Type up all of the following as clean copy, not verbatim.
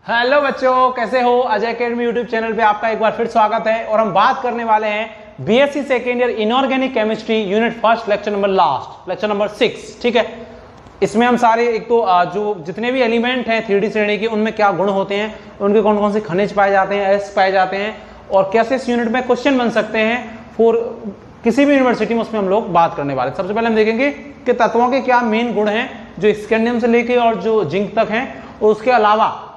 Hello बच्चों, कैसे हो। अजय अकेडमी यूट्यूब चैनल पे आपका एक बार फिर स्वागत है और हम बात करने वाले हैं BSc second year inorganic chemistry unit first lecture number 6। ठीक है, इसमें हम सारे एक तो जो जितने भी एलिमेंट हैं 3D श्रेणी के उनमें क्या गुण होते हैं, उनके कौन कौन से खनिज पाए जाते हैं, एस पाए जाते हैं और कैसे इस यूनिट में क्वेश्चन बन सकते हैं फॉर किसी भी यूनिवर्सिटी में, उसमें हम लोग बात करने वाले हैं। सबसे पहले हम देखेंगे कि तत्वों के क्या मेन गुण हैं जो स्कैंडियम से लेके और जो जिंक तक हैं। उसके अलावा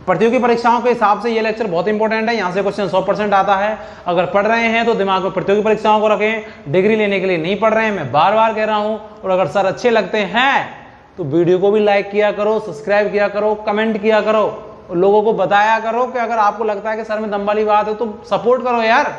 प्रतियोगी परीक्षाओं के हिसाब से ये लेक्चर बहुत इंपॉर्टेंट है, यहाँ से क्वेश्चन 100% आता है। अगर पढ़ रहे हैं तो दिमाग में प्रतियोगी परीक्षाओं को रखें, डिग्री लेने के लिए नहीं पढ़ रहे हैं, मैं बार बार कह रहा हूं। और अगर सर अच्छे लगते हैं तो वीडियो को भी लाइक किया करो, सब्सक्राइब किया करो, कमेंट किया करो और लोगों को बताया करो कि अगर आपको लगता है कि सर में दम वाली बात है तो सपोर्ट करो यार।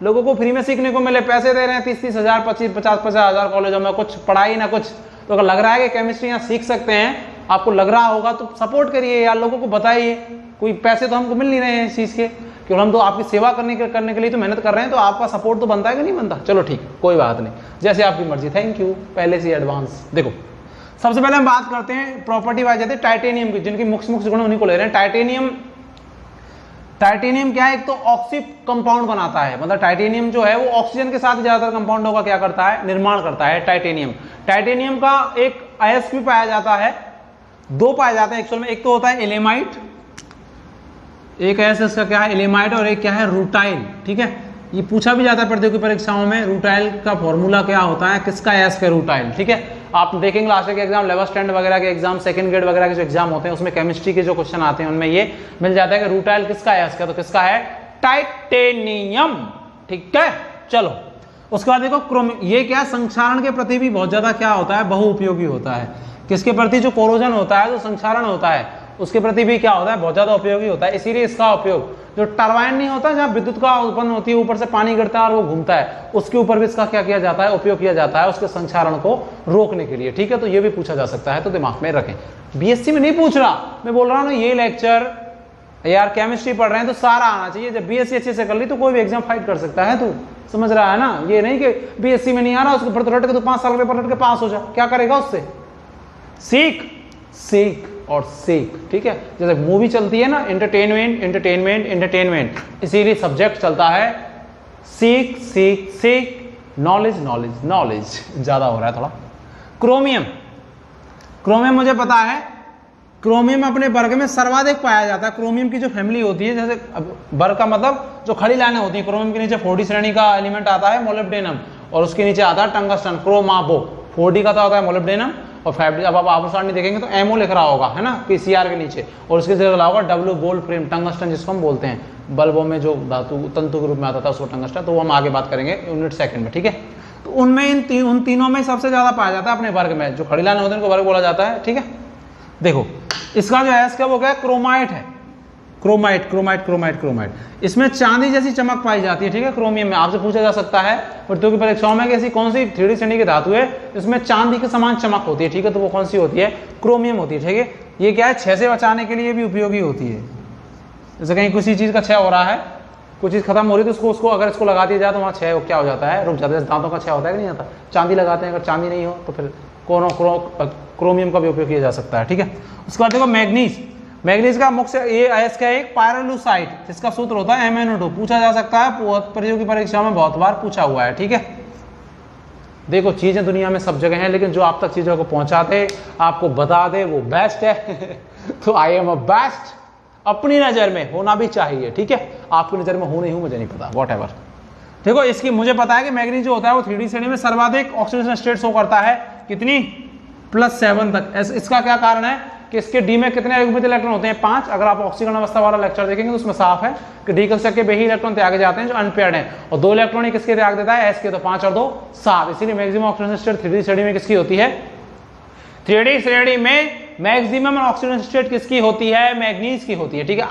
लोगों को फ्री में सीखने को मिले, पैसे दे रहे हैं 30-30 हज़ार, 50-50 हज़ार कॉलेजों में, कुछ पढ़ाई ना कुछ। तो अगर लग रहा है कि केमिस्ट्री यहाँ सीख सकते हैं, आपको लग रहा होगा तो सपोर्ट करिए यार, लोगों को बताइए। कोई पैसे तो हमको मिल नहीं रहे हैं इस चीज़ के, क्योंकि हम तो आपकी सेवा करने के लिए तो मेहनत कर रहे हैं, तो आपका सपोर्ट तो बनता है कि नहीं बनता। चलो ठीक, कोई बात नहीं, जैसे आपकी मर्जी। थैंक यू पहले से एडवांस। देखो, सबसे पहले हम बात करते हैं प्रॉपर्टी वाइज जाते हैं टाइटेनियम की, जिनकी मुख्य गुण उन्हीं को ले रहे हैं। टाइटेनियम क्या है, एक तो ऑक्सी कंपाउंड बनाता है, मतलब टाइटेनियम जो है वो ऑक्सीजन के साथ ज्यादातर कंपाउंडों का क्या करता है, निर्माण करता है। टाइटेनियम का एक अयस्क भी पाया जाता है, दो पाए जाते हैं एक्चुअल में। एक तो होता है एलेमाइट, एक अयस्क इसका क्या है एलेमाइट, और एक क्या है रूटाइल। ठीक है, ये पूछा भी जाता है प्रतियोगी परीक्षाओं में, रूटाइल का फॉर्मूला क्या होता है, किसका अयस्क है रूटाइल। ठीक है, आप देखेंगे लास्ट के एग्जाम, 11th स्टैंडर्ड वगैरह के एग्जाम, सेकंड ग्रेड वगैरह के जो एग्जाम होते हैं उसमें केमिस्ट्री के जो क्वेश्चन आते हैं उनमें ये मिल जाता है कि रूटाइल किसका अयस्क है, तो किसका है, टाइटेनियम। ठीक है, चलो उसके बाद देखो क्रोमियम, ये क्या संक्षारण के प्रति भी बहुत ज्यादा क्या होता है, बहुउपयोगी होता है। किसके प्रति, जो कोरोजन होता है, जो संक्षारण होता है उसके प्रति भी क्या होता है, बहुत ज्यादा उपयोगी होता है। इसीलिए इसका उपयोग जो टरबाइन नहीं होता जहां विद्युत का उत्पन्न होती है, ऊपर से पानी गिरता है और वो घूमता है, उसके ऊपर भी इसका क्या किया जाता है, उपयोग किया जाता है उसके संक्षारण को रोकने के लिए। ठीक है, तो ये भी पूछा जा सकता है, तो दिमाग में रखें। बीएससी में नहीं पूछ रहा, मैं बोल रहा हूँ ये लेक्चर यार केमिस्ट्री पढ़ रहे हैं तो सारा आना चाहिए। जब बीएससी अच्छे से कर ली तो कोई भी एग्जाम फाइट कर सकता है, तू समझ रहा है ना। ये नहीं कि बीएससी में नहीं आ रहा उसको भरत रट के तो 5 साल पेपर रट के पास हो जा, क्या करेगा उससे। सीख और सीख। ठीक है, जैसे मूवी चलती है ना, एंटरटेनमेंट, इसीलिए सब्जेक्ट चलता है सीख, नॉलेज ज्यादा हो रहा है थोड़ा। क्रोमियम मुझे पता है, क्रोमियम अपने वर्ग में सर्वाधिक पाया जाता है। क्रोमियम की जो फैमिली होती है, जैसे वर्ग का मतलब जो खड़ी लाइनें होती है, क्रोमियम के नीचे 4D श्रेणी का एलिमेंट आता है मोलिब्डेनम, और उसके नीचे आता है टंगस्टन, क्रोमाबो। 4D का तो आता है मोलिब्डेनम और 5D, अब आप आभूषण नहीं देखेंगे तो एमओ लिख रहा होगा, है ना, पीसीआर के नीचे, और उसके जगह होगा डब्ल्यू गोल्ड फ्रेम, टंगस्टन जिसको हम बोलते हैं, बल्बों में जो धातु तंतु के रूप में आता था उसको टंगस्टन, तो वो हम आगे बात करेंगे यूनिट सेकंड में। ठीक है, तो उनमें उन तीनों में सबसे ज्यादा पाया जाता है अपने वर्ग में, जो खड़ी लाइन होते हैं उनको वर्ग बोला जाता है। ठीक है, देखो इसका जो अयस्क है वो क्या है, क्रोमाइट है। क्रोमाइट इसमें चांदी जैसी चमक पाई जाती है। ठीक है, क्रोमियम में आपसे पूछा जा सकता है प्रतियोगी परीक्षाओं में कि ऐसी कौन सी 3D श्रेणी की धातु है इसमें चांदी के समान चमक होती है। ठीक है, तो वो कौन सी होती है, क्रोमियम होती है। ठीक है, ये क्या है, क्षय से बचाने के लिए भी उपयोगी होती है। जैसे कहीं किसी चीज का क्षय हो रहा है, कुछ चीज खत्म हो रही है तो उसको अगर इसको लगा दिया जाए तो वहाँ क्षय क्या हो जाता है, रुक जाता है। दांतों का क्षय होता है कि नहीं आता, चांदी लगाते हैं, अगर चांदी नहीं हो तो फिर क्रोमियम का भी उपयोग किया जा सकता है। ठीक है, उसके बाद देखो मैग्नीज का मुख्य ये अयस्क है एक पायरोलुसाइड, जिसका सूत्र होता है MnO2। पूछा जा सकता है, प्रतियोगी परीक्षा में बहुत बार पूछा हुआ है। ठीक है, देखो चीजें दुनिया में सब जगह हैं, लेकिन जो आप तक चीजों को पहुंचा दे, आपको बता दे, वो बेस्ट है। तो आई एम अ बेस्ट, अपनी नजर में होना भी चाहिए। ठीक है, आपकी नजर में हूं नहीं हूं मुझे नहीं पता, वॉटएवर। देखो इसकी मुझे पता है कि मैग्नीज जो होता है वो 3D श्रेणी में सर्वाधिक ऑक्सीडेशन स्टेट शो करता है, कितनी, +7 तक। इसका क्या कारण है कि इसके डी में कितने युग्मित इलेक्ट्रॉन होते हैं, 5। अगर आप ऑक्सीकरण अवस्था वाला लेक्चर देखेंगे तो उसमें साफ है कि डी कक्षक के वही इलेक्ट्रॉन त्यागे जाते हैं जो अनपेयर्ड हैं, और 2 इलेक्ट्रॉन ही किसके त्याग देता है, एस के, तो 5 और 2 7। इसीलिए मैक्सिमम ऑक्सीडेशन स्टेट 3D श्रेणी में किसकी होती है, 3D श्रेणी में मैक्सिमम ऑक्सीडेशन स्टेट किसकी होती है, मैग्नीज की होती है। ठीक है,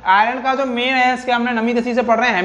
आयरन का जो मेन अयस्क हमने नमी दसी से पढ़ रहे हैं,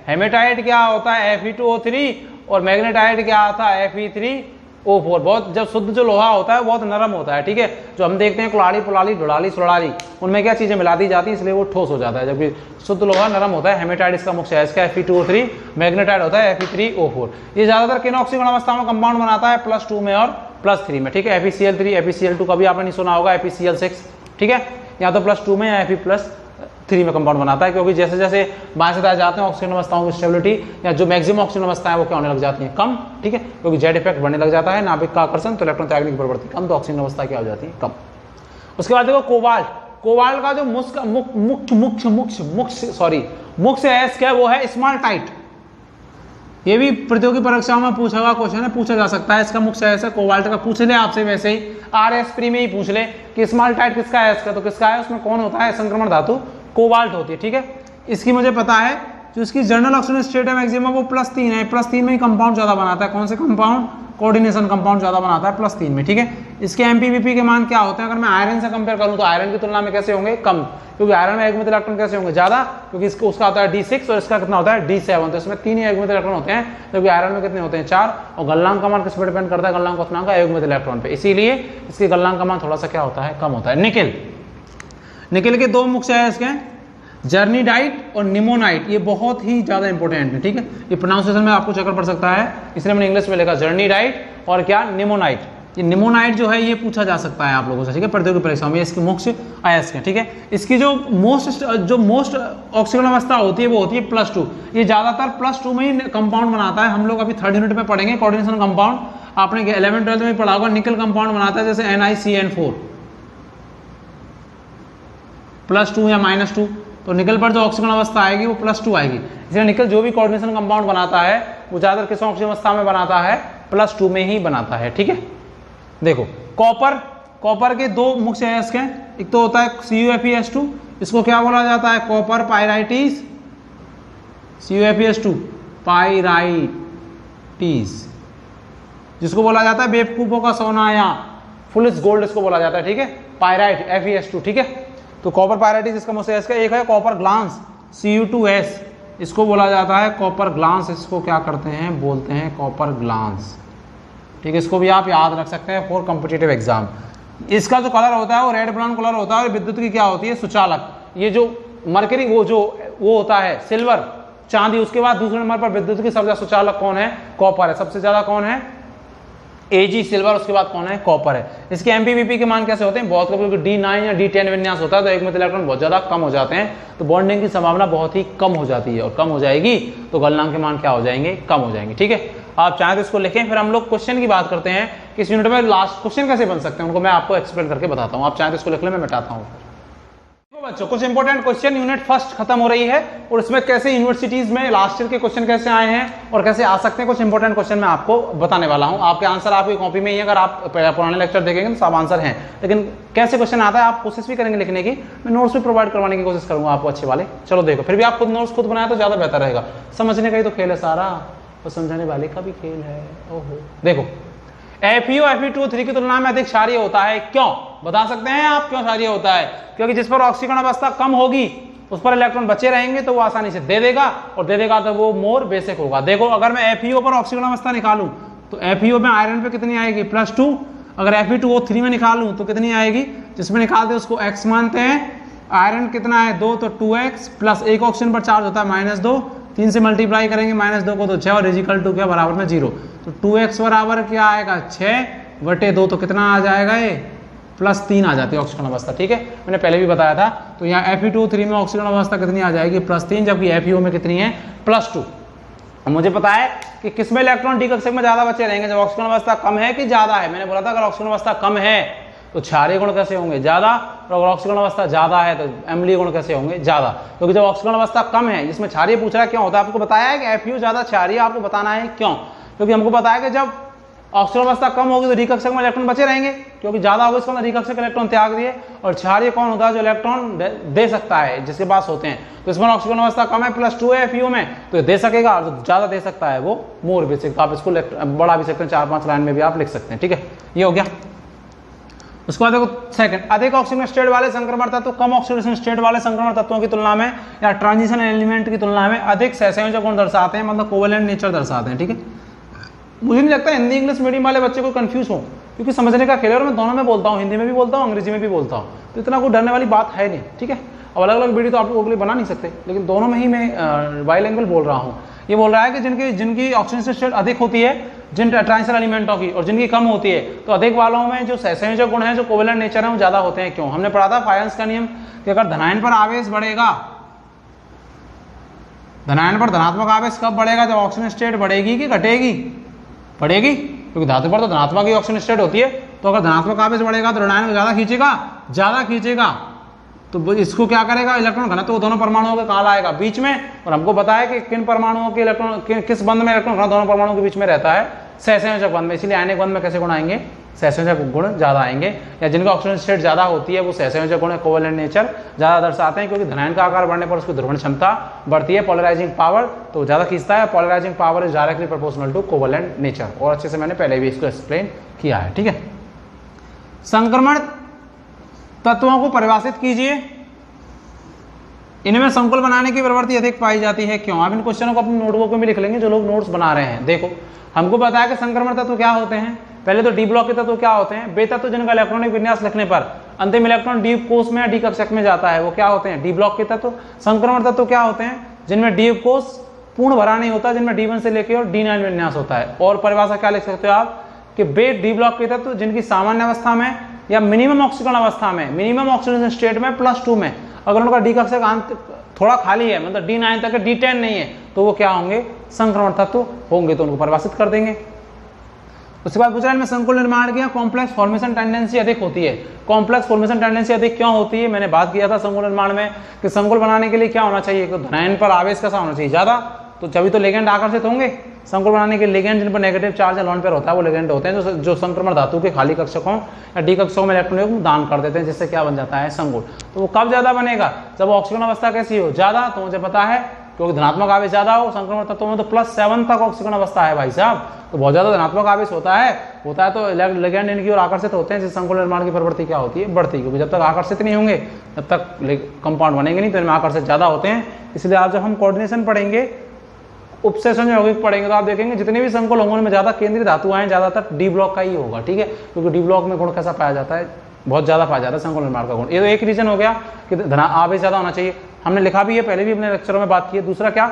हेमेटाइट क्या होता है, Fe2O3, और मैग्नेटाइट क्या आता है, Fe3O4। बहुत जब शुद्ध जो लोहा होता है बहुत नरम होता है। ठीक है, जो हम देखते हैं कुलाड़ी, पुलाड़ी, ढुलाली, सुड़ाली, उनमें क्या चीजें मिला दी जाती है इसलिए वो ठोस हो जाता है, जबकि शुद्ध लोहा नरम होता है। हेमेटाइट इसका मुख्य अयस्क है Fe2O3, मैग्नेटाइट होता है Fe3O4। ये ज्यादातर किन ऑक्सीकरण अवस्था में कंपाउंड बनाता है, +2 में और +3 में। ठीक है, FeCl3, FeCl2 का भी आपने नहीं सुना होगा, FeCl6। ठीक है, या तो +2 में या Fe+3 में कंपाउंड बनाता है, क्योंकि जैसे जैसे बाएं से दाएं जाते हैं ऑक्सीजन अवस्थाओं की स्टेबिलिटी या जो मैक्सिमम ऑक्सीजन अवस्था है वो क्या होने लग जाती है, कम। ठीक है, क्योंकि जेड इफेक्ट बढ़ने लग जाता है, नाभिक का आकर्षण, तो इलेक्ट्रॉन त्यागने की प्रवृत्ति कम, तो ऑक्सीजन अवस्था क्या हो जाती है, कम। उसके बाद देखो कोबाल्ट। कोबाल्ट का जो मुख्य अयस्क है वो है स्माल्टाइट। ये भी प्रतियोगी परीक्षाओं में पूछा हुआ क्वेश्चन है, पूछा जा सकता है। इसका मुख्य अयस्क कोबाल्ट का पूछ ले आपसे, वैसे ही RS प्री में ही पूछ ले कि स्माल्टाइट किसका अयस्क है, तो किसका है, उसमें कौन होता है, संक्रमण धातु कोबाल्ट होती है। ठीक है, इसकी मुझे पता है जो इसकी जनरल ऑक्सीजन स्टेट है मैक्सिमम वो +3 है, +3 में ही कंपाउंड ज्यादा बनाता है। कौन से कंपाउंड, कोऑर्डिनेशन कंपाउंड ज्यादा बनाता है +3 में। ठीक है, इसके MPVP के मान क्या होते हैं, अगर मैं आयरन से कंपेयर करूं तो आयरन की तुलना में कैसे होंगे, कम, क्योंकि आयरन में एकमित इलेक्ट्रॉन कैसे होंगे, ज्यादा, क्योंकि इसका उसका होता है D6 और इसका कितना होता है D7, तो इसमें 3 ही एकमित इलेक्ट्रॉन होते हैं, जबकि आयरन में कितने होते हैं 4। और गलनांक का मान किस पर डिपेंड करता है, गलनांक क्वथनांक का एकमित इलेक्ट्रॉन पे, इसीलिए इसके गलनांक का मान थोड़ा सा क्या होता है, कम होता है। निकेल, निकेल के 2 मुख्य अयस्क हैं, जर्नीडाइट और निमोनाइट। ये बहुत ही ज्यादा इंपॉर्टेंट है। ठीक है, ये प्रोनाउंसिएशन में आपको चक्कर पड़ सकता है, इसलिए मैंने इंग्लिश में लिखा जर्नीडाइट और क्या, निमोनाइट। ये निमोनाइट जो है ये पूछा जा सकता है आप लोगों से। ठीक है, प्रतियोगी परीक्षाओं में इसके मुख्य अयस्क है। ठीक है, इसकी जो मोस्ट ऑक्सीजन अवस्था होती है वो होती है +2। ये ज्यादातर +2 में ही कंपाउंड बनाता है। हम लोग अभी 3rd यूनिट में पढ़ेंगे कोऑर्डिनेशन कंपाउंड, आपने 11th-12th में पढ़ा होगा। निकल कंपाउंड बनाता है जैसे NiCN4 +2 या -2, तो निकल पर जो ऑक्सीजन अवस्था आएगी वो +2 आएगी। इसलिए निकल जो भी कोऑर्डिनेशन कंपाउंड बनाता है वो ज्यादातर किस ऑक्सीजन अवस्था में बनाता है, +2 में ही बनाता है। ठीक है, देखो कॉपर, कॉपर के 2 मुख्य अयस्क हैं, एक तो होता है CuFeS2, इसको क्या बोला जाता है, कॉपर पायराइटिस, CuFeS2 पायराइटिस, जिसको बोला जाता है बेवकूफों का सोना या फुलिश गोल्ड, इसको बोला जाता है। ठीक है, पायराइट Fe2। ठीक है, तो कॉपर पायराइटिस इसका मुख्य अयस्क है। एक है कॉपर ग्लांस Cu2S, इसको बोला जाता है कॉपर ग्लांस, इसको क्या करते हैं, बोलते हैं कॉपर ग्लांस। ठीक है, इसको भी आप याद रख सकते हैं फॉर कॉम्पिटिटिव एग्जाम। इसका जो कलर होता है वो रेड ब्राउन कलर होता है, और विद्युत की क्या होती है, सुचालक। ये जो मरकरी वो होता है सिल्वर, चांदी, उसके बाद दूसरे नंबर पर विद्युत की सबसे सुचालक कौन है, कॉपर है। सबसे ज्यादा कौन है, Ag सिल्वर, उसके बाद कौन है, कॉपर है। इसके MPVP के मान कैसे होते हैं, बहुत कभी D9 या D10 विन्यास होता है तो एकमित इलेक्ट्रॉन बहुत ज्यादा कम हो जाते हैं, तो बॉन्डिंग की संभावना बहुत ही कम हो जाती है, और कम हो जाएगी तो गलनांक के मान क्या हो जाएंगे, कम हो जाएंगे। ठीक है, आप चाहें तो इसको लिखें, फिर हम लोग क्वेश्चन की बात करते हैं कि इस यूनिट में लास्ट क्वेश्चन कैसे बन सकते हैं, उनको मैं आपको एक्सप्लेन करके बताता हूँ। आप चाहें तो इसको लिख लें, मैं मिटाता हूँ। बच्चों कुछ इंपॉर्टेंट क्वेश्चन, यूनिट फर्स्ट खत्म हो रही है, और इसमें कैसे यूनिवर्सिटीज में लास्ट ईयर के क्वेश्चन कैसे आए हैं और कैसे आ सकते हैं, कुछ इंपॉर्टेंट क्वेश्चन मैं आपको बताने वाला हूं। आपके आंसर आपकी कॉपी में ही, अगर आप पुराने लेक्चर देखेंगे तो सब आंसर हैं, लेकिन कैसे क्वेश्चन आता है आप कोशिश भी करेंगे लिखने की, मैं नोट्स भी प्रोवाइड करवाने की कोशिश करूंगा आपको अच्छे वाले। चलो देखो, फिर भी आप खुद नोट्स खुद बनाए तो ज्यादा बेहतर रहेगा, समझने का ही तो खेल है सारा, और समझाने वाले का भी खेल है। ओहो, देखो FeO Fe2O3 की तुलना में अधिक क्षारीय होता है, क्यों, बता सकते हैं आप क्यों क्षारीय होता है, क्योंकि जिस पर ऑक्सीकरण अवस्था कम होगी उस पर इलेक्ट्रॉन बचे रहेंगे तो वो आसानी से दे देगा, और दे देगा तो वो मोर बेसिक होगा। देखो अगर मैं FeO पर ऑक्सीकरण अवस्था निकालूं तो FeO में आयरन पे कितनी आएगी, +2, अगर Fe2O3 में निकालूं तो कितनी आएगी, जिसमें निकालते हैं उसको x मानते हैं, आयरन कितना है 2, तो 2x प्लस एक ऑक्सीजन पर चार्ज होता है -2, 3 से मल्टीप्लाई करेंगे -2 को तो 6, और इजिकल टू क्या बराबर में 0, तो 2x बराबर क्या आएगा 6/2, तो कितना आ जाएगा ये +3 आ जाती है ऑक्सीजन अवस्था। ठीक है, मैंने पहले भी बताया था। तो यहाँ Fe2O3 में ऑक्सीजन अवस्था कितनी आ जाएगी, +3, जबकि FeO में कितनी है, +2। मुझे पता है कि किसमें इलेक्ट्रॉन डी कक्षक में ज्यादा बचे रहेंगे, जब ऑक्सीजन अवस्था कम है कि ज्यादा है। मैंने बोला था अगर ऑक्सीजन अवस्था कम है तो क्षारीय गुण कैसे होंगे, ज्यादा, और अगर ऑक्सीजन अवस्था ज्यादा है तो अम्लीय गुण कैसे होंगे, ज्यादा। क्योंकि जब ऑक्सीजन अवस्था कम है, जिसमें क्षारीय पूछ रहा है क्यों होता है, आपको बताया है कि FeO ज्यादा क्षारीय, आपको बताना है क्यों, क्योंकि हमको पता है कि जब ऑक्सीजन अवस्था कम होगी तो डी कक्षक में इलेक्ट्रॉन बचे रहेंगे, क्योंकि ज्यादा होगा इसका मतलब डी कक्षक इलेक्ट्रॉन त्याग दिए, और क्षारीय कौन होता है, जो इलेक्ट्रॉन दे सकता है, जिसके पास होते हैं। तो इसमें ऑक्सीजन अवस्था कम है, +2 है FeO में, तो दे सकेगा, और जो ज्यादा दे सकता है वो मोर बेसिक, तो आप इसको बढ़ा भी सकते हैं, 4-5 लाइन में भी आप लिख सकते हैं। ठीक है, ये हो गया। उसके बाद देखो सेकंड, अधिक ऑक्सीजन स्टेट वाले संक्रमण तत्व कम ऑक्सीडेशन स्टेट वाले संक्रमण तत्वों की तुलना में या ट्रांजिशन एलिमेंट की तुलना में अधिक सहसंयोजक गुण दर्शाते हैं, मतलब कोवेलेंट नेचर दर्शाते हैं। ठीक है, मुझे नहीं लगता हिंदी इंग्लिश मीडियम वाले बच्चे को कंफ्यूज हो, क्योंकि समझने का खेल है, और मैं दोनों में बोलता हूँ, हिंदी में भी बोलता हूँ, अंग्रेजी में भी बोलता हूँ, तो इतना कोई डरने वाली बात है नहीं। ठीक है, अब अलग अलग वीडियो तो आप लोगों के लिए बना नहीं सकते, लेकिन दोनों में ही मैं बाइलैंग्वेज बोल रहा हूँ। ये बोल रहा है कि जिनकी ऑक्सीजन स्टेट अधिक होती है जिन ट्रांजिशन एलिमेंटों की, और जिनकी कम होती है। तो अधिक वालों में जो सहसंयोजक गुण हैं, जो कोवेलेंट नेचर है, वो ज्यादा होते हैं। क्यों? हमने पढ़ा था फायंस का नियम कि अगर धनायन पर आवेश बढ़ेगा, धनायन पर धनात्मक आवेश कब बढ़ेगा? जब ऑक्सीजन स्टेट बढ़ेगी कि घटेगी? बढ़ेगी, क्योंकि धातु पर तो धनात्मक ही ऑक्सीजन स्टेट होती है। तो अगर धनात्मक आवेश बढ़ेगा तो ऋणायन को ज्यादा खींचेगा। तो इसको क्या करेगा? इलेक्ट्रॉन घनत्व तो दोनों परमाणुओं के कहाँ लाएगा? बीच में। और हमको पता है कि किन परमाणुओं के इलेक्ट्रॉन, किस बंध में इलेक्ट्रॉन घनत्व दोनों परमाणुओं के बीच में रहता है? सहसंयोजक बंध में। इसलिए आयनिक बंध में कैसे गुण आएंगे? सहसंयोजक गुण ज्यादा आएंगे, या जिनका ऑक्सीजन स्टेट ज्यादा होती है वो सहसंयोजक गुण कोवेलेंट नेचर ज्यादा दर्शाते हैं, क्योंकि धनायन का आकार बढ़ने पर उसकी ध्रुवण क्षमता बढ़ती है, पोलराइजिंग पावर तो ज्यादा खींचता है। Polarising power is directly proportional to covalent nature. और अच्छे से मैंने पहले भी इसको एक्सप्लेन किया है, ठीक है। संक्रमण तत्वों को परिभाषित कीजिए। इनमें संकुल बनाने की प्रवृत्ति अधिक पाई जाती है। क्यों? आप इन क्वेश्चनों को अपनी नोटबुक में भी लिख लेंगे जो लोग नोट्स बना रहे हैं। देखो, हमको पता है कि संक्रमण तत्व क्या होते हैं। पहले तो डी ब्लॉक के तत्व क्या होते हैं? वे तत्व जिनका इलेक्ट्रॉनिक विन्यास लिखने पर अंतिम इलेक्ट्रॉन डी कोष में या डी कक्षक में जाता है, वो क्या होते हैं? डी ब्लॉक के तत्व। संक्रमण तत्व क्या होते हैं? जिनमें डी कोष पूर्ण भरा नहीं होता, जिनमें D1 से लेकर और D9 विन्यास होता है। और परिभाषा क्या लिख सकते हो आप कि वे डी ब्लॉक के तत्व जिनकी सामान्य अवस्था में या मिनिमम ऑक्सीकरण अवस्था में, मिनिमम ऑक्सीजन स्टेट में +2 में, अगर उनका डी कक्षक थोड़ा खाली है, मतलब D9 तक D10 नहीं है, तो वो क्या होंगे? संक्रमण तत्व होंगे। तो उनको परिभाषित कर देंगे। उसके बाद पूछ रहा है इनमें संकुल निर्माण की कॉम्प्लेक्स फॉर्मेशन टेंडेंसी अधिक होती है। कॉम्प्लेक्स फॉर्मेशन टेंडेंसी अधिक क्यों होती है? मैंने बात किया था संकुल निर्माण में कि संकुल बनाने के लिए क्या होना चाहिए? तो धनायन पर आवेश कैसा होना चाहिए? ज्यादा। तो जब तो लिगेंड आकर्षित होंगे। संकुल बनाने के लिगेंड जिन पर नेगेटिव चार्ज या लोन पेयर होता है वो लिगेंड होते हैं, जो संक्रमण धातु के खाली कक्षकों या डी कक्षकों में इलेक्ट्रॉन दान कर देते हैं, जिससे क्या बन जाता है? संकुल। तो वो कब ज्यादा बनेगा? जब ऑक्सीजन अवस्था कैसी हो? ज्यादा। तो मुझे पता है क्योंकि धनात्मक आवेश ज्यादा हो। संक्रमण तत्वों में तो +7 तक ऑक्सीजन अवस्था है भाई साहब, तो बहुत ज्यादा धनात्मक आवेश होता है तो लिगेंड इनकी ओर आकर्षित होते हैं, जिससे संकुल निर्माण की प्रवृत्ति क्या होती है? बढ़ती। क्योंकि जब तक आकर्षित नहीं होंगे तब तक कंपाउंड बनेंगे नहीं, तो इनमें आकर्षित ज्यादा होते हैं। इसलिए आज जब हम कोऑर्डिनेशन पढ़ेंगे, उपसेशन यौगिक पढ़ेंगे, तो आप देखेंगे जितने भी संकुल होंगे उनमें ज्यादा केंद्रीय धातुएं ज्यादातर डी ब्लॉक का ही होगा, ठीक है। क्योंकि डी ब्लॉक में गुण कैसा पाया जाता है? बहुत ज्यादा पाया जाता है संकुल निर्माण का गुण। ये तो एक रीजन हो गया कि आवेश ज्यादा होना चाहिए, हमने लिखा भी है, पहले भी अपने लेक्चरों में बात की है। दूसरा क्या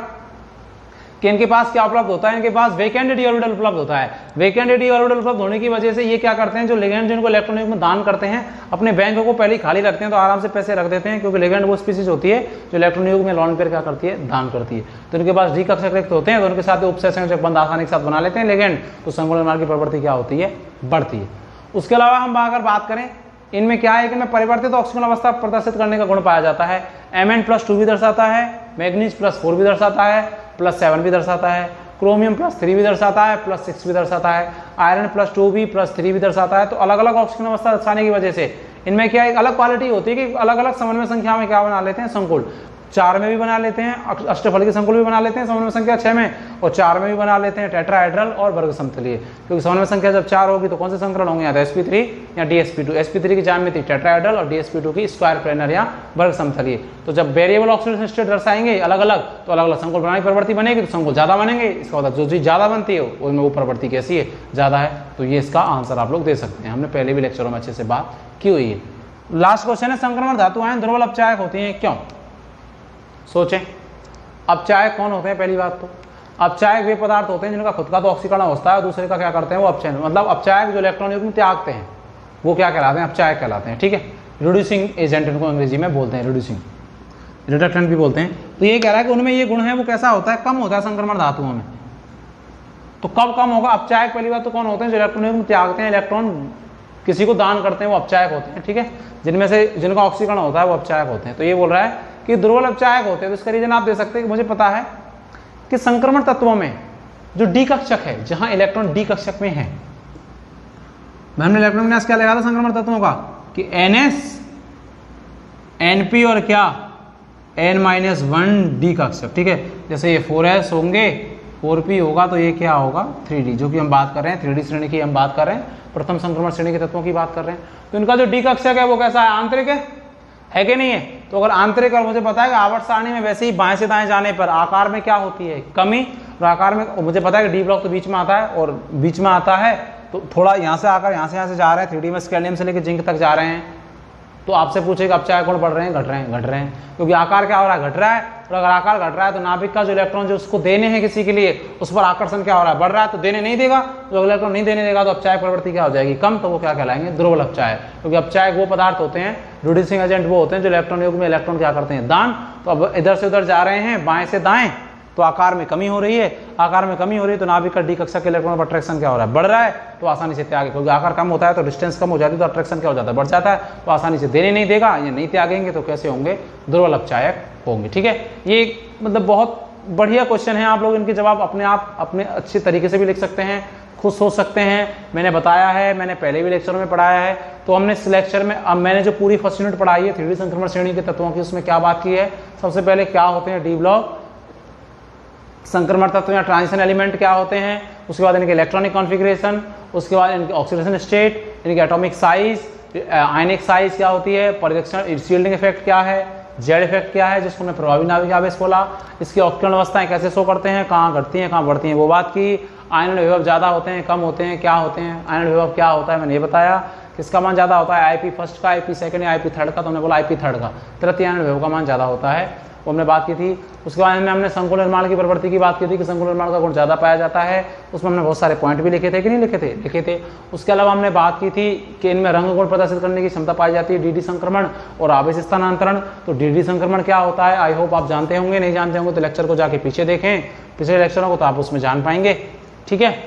कि इनके पास क्या उपलब्ध होता है? इनके पास वेकेंट डी ऑर्बिटल उपलब्ध होता है। वेकेंट डी ऑर्बिटल उपलब्ध होने की वजह से ये क्या करते हैं? जो लिगेंड जिनको इलेक्ट्रॉनिक में दान करते हैं, अपने बैंक को पहले ही खाली रखते हैं, तो आराम से पैसे रख देते हैं, क्योंकि लिगेंड वो स्पीसीज होती है जो इलेक्ट्रॉनिक में लोन पेयर क्या करती है? दान करती है। तो इनके पास डी कक्षक रिक्त होते हैं, तो उनके साथ उपसंयोजक बंध आसानी के साथ बना लेते हैं लिगेंड, तो संकुल निर्माण की प्रवृत्ति क्या होती है? बढ़ती है। उसके अलावा हम अगर बात करें, इनमें क्या है कि इनमें परिवर्तित ऑक्सीजन अवस्था प्रदर्शित करने का गुण पाया जाता है। Mn+2 भी दर्शाता है, मैग्नीज +4 भी दर्शाता है, +7 भी दर्शाता है, क्रोमियम +3 भी दर्शाता है, +6 भी दर्शाता है, आयरन +2 भी +3 भी दर्शाता है। तो अलग अलग ऑक्सीजन अवस्था दर्शाने की वजह से इनमें क्या एक अलग क्वालिटी होती है कि अलग अलग समन्वय संख्या में क्या बना लेते हैं? संकुल। 4 में भी बना लेते हैं, अष्टफल के संकुल भी बना लेते हैं समन्वय संख्या 6 में, और 4 में भी बना लेते हैं टेट्राहेड्रल और वर्ग समतलीय। क्योंकि समन्वय संख्या जब 4 होगी तो कौन से संकरण होंगे? या तो sp3 या dsp2। sp3 की ज्यामिति टेट्राहेड्रल और dsp2 की स्क्वायर प्लेनर या वर्ग समतलीय। तो जब वेरिएबल ऑक्सीडेशन स्टेट दर्शाएंगे अलग अलग, तो अलग अलग संकुल बनाने की प्रवृत्ति बनेगी, तो संकुल ज्यादा बनेंगे। इसका मतलब जो चीज ज्यादा बनती है उसमें वो प्रवृत्ति कैसी है? ज्यादा है। तो ये इसका आंसर आप लोग दे सकते हैं, हमने पहले भी लेक्चरों में अच्छे से बात की हुई है। लास्ट क्वेश्चन है, संक्रमण धातुएं दुर्बल अपचायक होती हैं, क्यों? सोचें, अपचायक कौन होते हैं? पहली बात तो अपचायक वे पदार्थ होते हैं जिनका खुद का तो ऑक्सीकरण होता है और दूसरे का क्या करते हैं? वो अपचयन। मतलब अपचायक जो इलेक्ट्रॉन युग्म त्यागते हैं वो क्या कहलाते हैं? अपचायक कहलाते हैं, ठीक है। रिड्यूसिंग एजेंट इनको अंग्रेजी में बोलते हैं, रिड्यूसिंग रिडक्टेंट भी बोलते हैं। तो ये कह रहा है कि उनमें ये गुण है वो कैसा होता है? कम होता है संक्रमण धातुओं में। तो कब कम होगा? अपचायक पहली बात तो कौन होते हैं? जो इलेक्ट्रॉन युग्म त्यागते हैं, इलेक्ट्रॉन किसी को दान करते हैं, वो अपचायक होते हैं, ठीक है। जिनमें से जिनका ऑक्सीकरण होता है वो अपचायक होते हैं। तो ये बोल रहा है कि दुर्बल अपचायक होते हैं। तो इसका रीजन आप दे सकते हैं कि मुझे पता है कि संक्रमण तत्वों में जो डी कक्षक है, जहां इलेक्ट्रॉन डी कक्षक में है, हमने इलेक्ट्रॉन विन्यास क्या लगा था संक्रमण तत्वों का कि NS NP और क्या N-1 डी कक्षक, ठीक है। जैसे ये 4s होंगे, 4p होगा, तो ये क्या होगा? 3d, जो कि हम बात कर रहे हैं 3d श्रेणी की हम बात कर रहे हैं, प्रथम संक्रमण श्रेणी के तत्वों की बात कर रहे हैं। तो इनका जो डी कक्षक है वो कैसा है? आंतरिक है कि नहीं है? तो अगर आंतरिक, और मुझे पता है कि आवर्त सारणी में वैसे ही बाएं से दाएं जाने पर आकार में क्या होती है? कमी। और आकार में मुझे पता है कि डी ब्लॉक तो बीच में आता है, और बीच में आता है तो थोड़ा यहाँ से आकर यहाँ से जा रहे हैं, 3D में स्केलियम से लेकर जिंक तक जा रहे हैं, तो आपसे पूछेगा अपचायक गुण बढ़ रहे हैं, घट रहे हैं, घट रहे हैं, क्योंकि आकार क्या हो रहा है, घट रहा है। और अगर आकार घट रहा है तो नाभिक का जो इलेक्ट्रॉन जो उसको देने हैं किसी के लिए, उस पर आकर्षण क्या हो रहा है, बढ़ रहा है, तो देने नहीं देगा। जो इलेक्ट्रॉन नहीं देने देगा तो अपचायक प्रवृत्ति क्या हो जाएगी, कम, तो वो क्या कहलाएंगे, दुर्बल अपचायक। क्योंकि अपचायक वो पदार्थ होते हैं, रिड्यूसिंग एजेंट वो होते हैं जो इलेक्ट्रॉन युग्म में इलेक्ट्रॉन क्या करते हैं, दान। तो अब इधर से उधर जा रहे हैं, बाएं से दाएं, तो आकार में कमी हो रही है, आकार में कमी हो रही है, तो नाभिक का डी कक्षा के इलेक्ट्रॉन पर अट्रैक्शन क्या हो रहा है, बढ़ रहा है, तो आसानी से त्यागे। क्योंकि आकार कम होता है तो डिस्टेंस कम हो जाती है, तो अट्रैक्शन क्या हो जाता है, बढ़ जाता है, तो आसानी से देने नहीं देगा, ये नहीं त्यागेंगे तो कैसे होंगे, दुर्बल अपचायक होंगे। ठीक है, ये मतलब बहुत बढ़िया क्वेश्चन है। आप लोग इनके जवाब अपने आप अपने अच्छे तरीके से भी लिख सकते हैं, खुद सोच सकते हैं। मैंने बताया है, मैंने पहले भी लेक्चर में पढ़ाया है। तो हमने इस लेक्चर में, अब मैंने जो पूरी फर्स्ट यूनिट पढ़ाई है 3D संक्रमण श्रेणी के तत्वों की, उसमें क्या बात की है, सबसे पहले क्या होते हैं डी ब्लॉक संक्रमण तत्व या ट्रांजिशन एलिमेंट क्या होते हैं, उसके बाद इनके इलेक्ट्रॉनिक कॉन्फ़िगरेशन, उसके बाद इनके ऑक्सीडेशन स्टेट, इनके एटॉमिक साइज, आयनिक साइज क्या होती है, परिरक्षण शील्डिंग इफेक्ट क्या है, जेड इफेक्ट क्या है जिसको मैं प्रभावी नाभिक आवेश बोला, इसकी ऑक्टेन अवस्थाएं कैसे शो करते हैं, कहाँ घटती हैं कहाँ बढ़ती हैं वो बात की, आयनन विभव ज़्यादा होते हैं कम होते हैं क्या होते हैं, आयनन विभव क्या होता है मैंने ये बताया, किसका मान ज़्यादा होता है, आईपी फर्स्ट का, आईपी सेकंड या आईपी थर्ड का, तो हमने बोला आईपी थर्ड का, तृतीय आयनन विभव का मान ज़्यादा होता है, वो हमने बात की थी। उसके बाद में हमने संकुल निर्माण की प्रवृत्ति की बात की थी कि संकुल निर्माण का गुण ज़्यादा पाया जाता है, उसमें हमने बहुत सारे पॉइंट भी लिखे थे कि नहीं लिखे थे, लिखे थे। उसके अलावा हमने बात की थी कि इनमें रंग गुण प्रदर्शित करने की क्षमता पाई जाती है, डीडी संक्रमण और आवेश स्थानांतरण। तो डीडी संक्रमण क्या होता है, आई होप आप जानते होंगे, नहीं जानते होंगे तो लेक्चर को जाके पीछे देखें, पिछले लेक्चरों को, तो आप उसमें जान पाएंगे। ठीक है,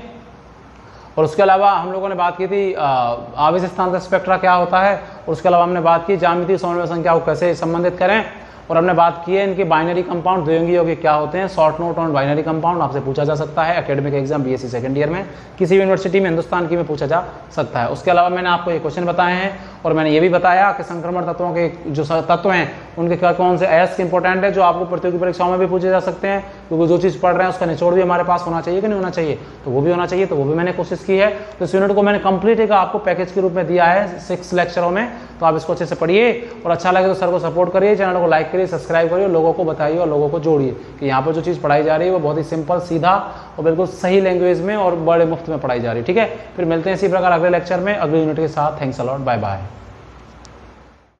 और उसके अलावा हम लोगों ने बात की थी आवेश स्थानांतरण स्पेक्ट्रा क्या होता है, और उसके अलावा हमने बात की ज्यामितीय समन्वय संख्या को कैसे संबंधित करें, और हमने बात की है इनके बाइनरी कंपाउंड द्विअंगी यौगिक क्या होते हैं, short note on binary compound आपसे पूछा जा सकता है academic exam BSc second year में, किसी भी यूनिवर्सिटी में हिंदुस्तान की में पूछा जा सकता है। उसके अलावा मैंने आपको ये क्वेश्चन बताए हैं, और मैंने ये भी बताया कि संक्रमण तत्वों के जो तत्व हैं उनके क्या कौन से एस इंपॉर्टेंट है जो आपको प्रतियोगी परीक्षाओं में भी पूछे जा सकते हैं, क्योंकि जो चीज़ पढ़ रहे हैं उसका निचोड़ भी हमारे पास होना चाहिए कि नहीं होना चाहिए, तो वो भी होना चाहिए, तो वो भी मैंने कोशिश की है। तो इस यूनिट को मैंने कंप्लीट एक आपको पैकेज के रूप में दिया है 6 लेक्चरों में, तो आप इसको अच्छे से पढ़िए, और अच्छा लगे तो सर को सपोर्ट करिए, चैनल को लाइक करिए, सब्सक्राइब करिए, लोगों को बताइए और लोगों को जोड़िए कि यहाँ पर जो चीज़ पढ़ाई जा रही है वो बहुत ही सिंपल, सीधा और बिल्कुल सही लैंग्वेज में और बड़े मुफ्त में पढ़ाई जा रही है। ठीक है, फिर मिलते हैं इसी प्रकार अगले लेक्चर में अगले यूनिट के साथ। Thanks a lot, bye bye.